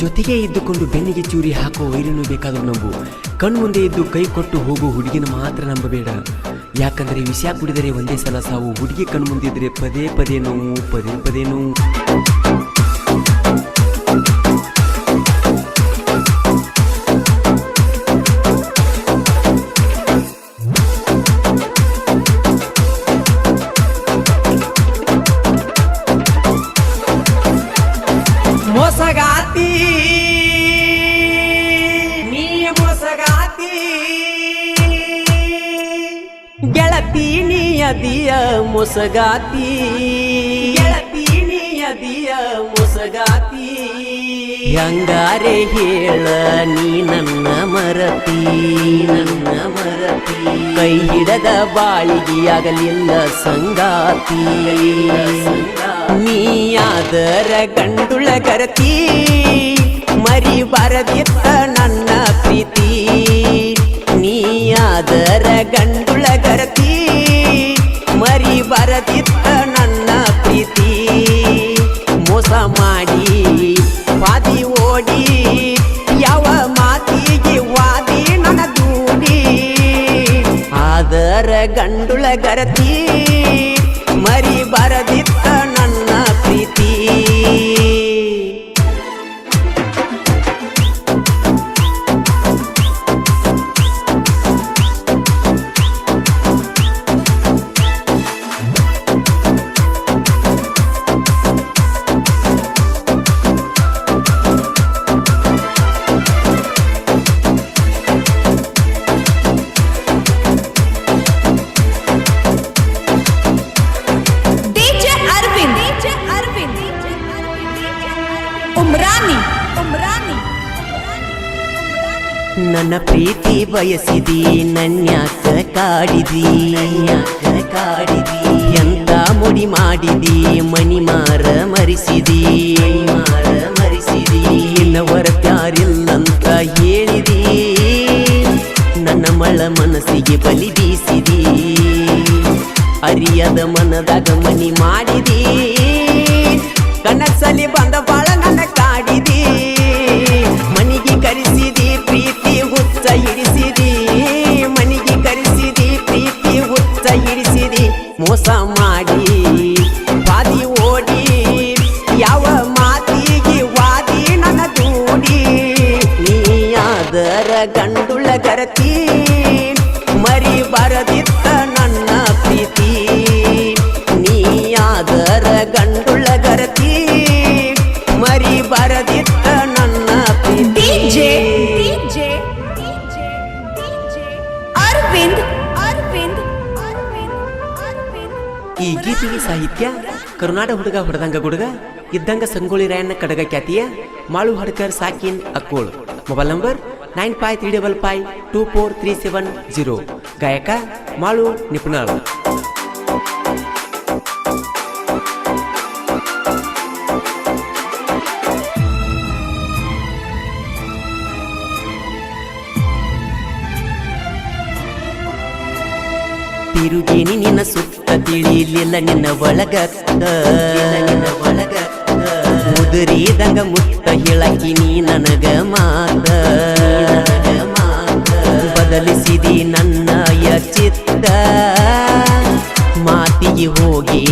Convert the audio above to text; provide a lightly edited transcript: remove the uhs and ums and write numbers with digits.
ಜೊತೆಗೆ ಇದ್ದುಕೊಂಡು ಬೆನ್ನಿಗೆ ಚೂರಿ ಹಾಕೋ ವೈರನ್ನು ಬೇಕಾದರೂ ನಂಬು. ಕಣ್ಮುಂದೆ ಇದ್ದು ಕೈ ಕೊಟ್ಟು ಹೋಗೋ ಹುಡುಗಿನ ಮಾತ್ರ ನಂಬಬೇಡ. ಯಾಕಂದರೆ ವಿಷ ಕುಡಿದರೆ ಒಂದೇ ಸಲ ಸಾವು. ಹುಡುಗಿ ಕಣ್ಮುಂದಿದ್ರೆ ಪದೇ ಪದೇ ನೋವು, ಪದೇ ಪದೇ ನೋವು. ಮೋಸಗಾತಿ ನೀ ಮೋಸಗಾತಿ ಗೆಳತಿ ನೀ ಅದಿಯ ಮೋಸಗಾತಿ ಗೆಳತಿ ನೀ ಅದಿಯ ಮೋಸಗಾತಿ. ಹಂಗಾರೆ ಹೇಳ ನೀ ನನ್ನ ಮರತಿ ನನ್ನ ಮರತಿ. ಕೈ ಹಿಡದ ಬಾಳಿಗೆಯಾಗಲಿಲ್ಲ ಸಂಗಾತಿ. ನೀಯಾದರ ಗಂಡುಳ ಗರತಿ ಮರಿ ಬರದಿತ್ತ ನನ್ನ ಪ್ರೀತಿ. ನೀಯಾದರ ಗಂಡುಳ ಗರತಿ ಮರಿ ಬರದಿತ್ತ ನನ್ನ ಪ್ರೀತಿ. ಮೋಸ ಮಾಡಿ ವಾದಿ ಓಡಿ ಯಾವ ಮಾತಿಗೆ ವಾದಿ ನನ್ನ ದೂಡಿ. ಆದರ ಗಂಡುಳ ಗರತಿ ಮರಿ ಬರದಿತ್ತ ನನ್ನ ಪ್ರೀತಿ. ನನ್ನ ಪ್ರೀತಿ ಬಯಸಿದಿ ನನ್ಯಾಕ ಕಾಡಿದಿ ಕಾಡಿದಿ. ಎಂತ ಮುಡಿ ಮಾಡಿದಿ ಮನಿ ಮಾರ ಮರಿಸಿದಿ ಮರಿಸಿದಿ. ಇನ್ನವರ ಪ್ಯಾರಿಲ್ಲಂತ ಹೇಳಿದಿ ನನ್ನ ಮಳ ಮನಸ್ಸಿಗೆ ಬಲಿ ಬೀಸಿದಿ. ಅರಿಯದ ಮನದಾಗ ಮನಿ ಮಾಡಿದಿ ಕನಸಲಿ ಬಂದ ಬಾಳ ನನ್ನ ಕಾಡಿದಿ. ಮನಿಗೆ ಕರೆಸಿದಿ ಪ್ರೀತಿ ಹುಚ್ಚ ಹಿಡಿಸಿದಿ. ಮನಿಗೆ ಕರೆಸಿದಿ ಪ್ರೀತಿ ಹುಚ್ಚ ಹಿಡಿಸಿದಿ. ಮೋಸ ಮಾಡಿ ವಾದಿ ಓಡಿ ಯಾವ ಮಾತಿಗೆ ವಾದಿ ನನ್ನ ದೂಡಿ. ನೀಯಾದರ ಗಂಡುಳ ಗರತಿ ಮರಿ ಬರದಿತ್ತ ನನ್ನ ಪ್ರೀತಿ. ನೀಯಾದರ ಗಂಡುಳ ಗರತಿ ಮರಿ ಬರದಿತ್ತ ನನ್ನ ಪ್ರೀತಿ. ಈ ಗೀತೆಗೆ ಸಾಹಿತ್ಯ ಕರುನಾಡ ಹುಡುಗ ಹೊಡೆದಂಗ ಗುಡುಗ ಇದ್ದಂಗ ಸಂಗೊಳ್ಳಿ ರಾಯಣ್ಣ ಕಡಗ ಖ್ಯಾತಿಯ ಮಾಳು ಹಡ್ಕರ್ ಸಾಕಿನ್ ಅಕ್ಕೋಳ್. Mobile number 9535524370. ಗಾಯಕ ಮಾಳು ನಿಪುಣಾಳ್. ತಿರುಗೇನಿ ನಿನ್ನ ಸುತ್ತ ತಿಳಿಲಿಲ್ಲ ನಿನ್ನ ಒಳಗ ಮುದುರಿದಂಗ ಮುತ್ತ ಹೇಳಕಿ ನೀ ನನಗ ಮಾತ. ಬದಲಿಸಿದಿ ನನ್ನ ಚಿತ್ತ ಮಾತಿಗೆ ಹೋಗಿ